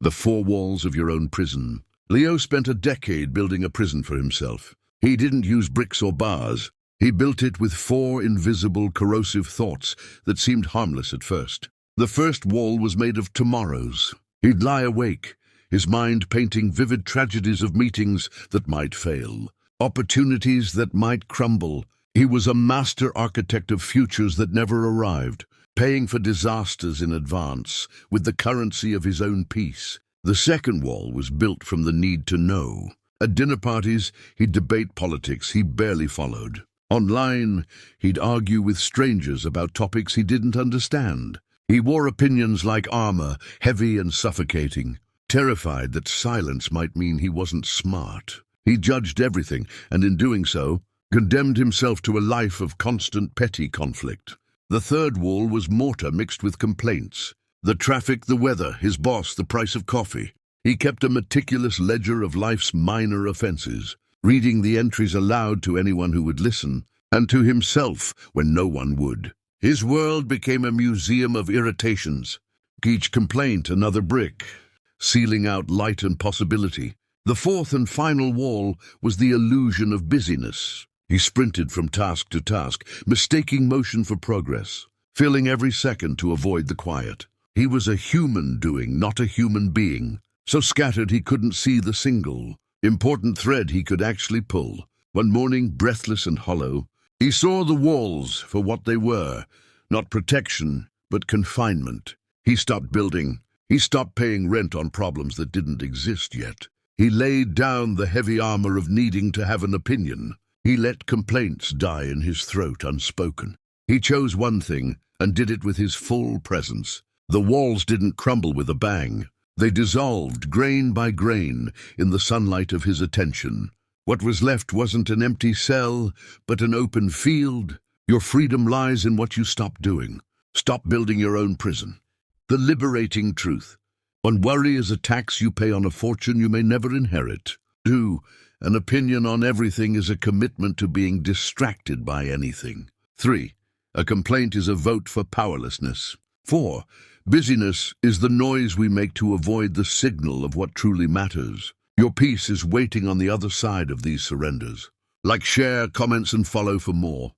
The four walls of your own prison. Leo spent a decade building a prison for himself. He didn't use bricks or bars. He built it with four invisible, corrosive thoughts that seemed harmless at first. The first wall was made of tomorrows. He'd lie awake, his mind painting vivid tragedies of meetings that might fail, opportunities that might crumble. He was a master architect of futures that never arrived, paying for disasters in advance with the currency of his own peace. The second wall was built from the need to know. At dinner parties, he'd debate politics he barely followed. Online, he'd argue with strangers about topics he didn't understand. He wore opinions like armor, heavy and suffocating, terrified that silence might mean he wasn't smart. He judged everything, and in doing so, condemned himself to a life of constant petty conflict. The third wall was mortar mixed with complaints. The traffic, the weather, his boss, the price of coffee. He kept a meticulous ledger of life's minor offenses, reading the entries aloud to anyone who would listen, and to himself when no one would. His world became a museum of irritations, each complaint another brick, sealing out light and possibility. The fourth and final wall was the illusion of busyness. He sprinted from task to task, mistaking motion for progress, filling every second to avoid the quiet. He was a human doing, not a human being, so scattered he couldn't see the single, important thread he could actually pull. One morning, breathless and hollow, he saw the walls for what they were, not protection, but confinement. He stopped building. He stopped paying rent on problems that didn't exist yet. He laid down the heavy armor of needing to have an opinion. He let complaints die in his throat unspoken. He chose one thing and did it with his full presence. The walls didn't crumble with a bang. They dissolved grain by grain in the sunlight of his attention. What was left wasn't an empty cell, but an open field. Your freedom lies in what you stop doing. Stop building your own prison. The liberating truth. When worry is a tax you pay on a fortune you may never inherit. 2. An opinion on everything is a commitment to being distracted by anything. 3. A complaint is a vote for powerlessness. 4. Busyness is the noise we make to avoid the signal of what truly matters. Your peace is waiting on the other side of these surrenders. Like, share, comments, and follow for more.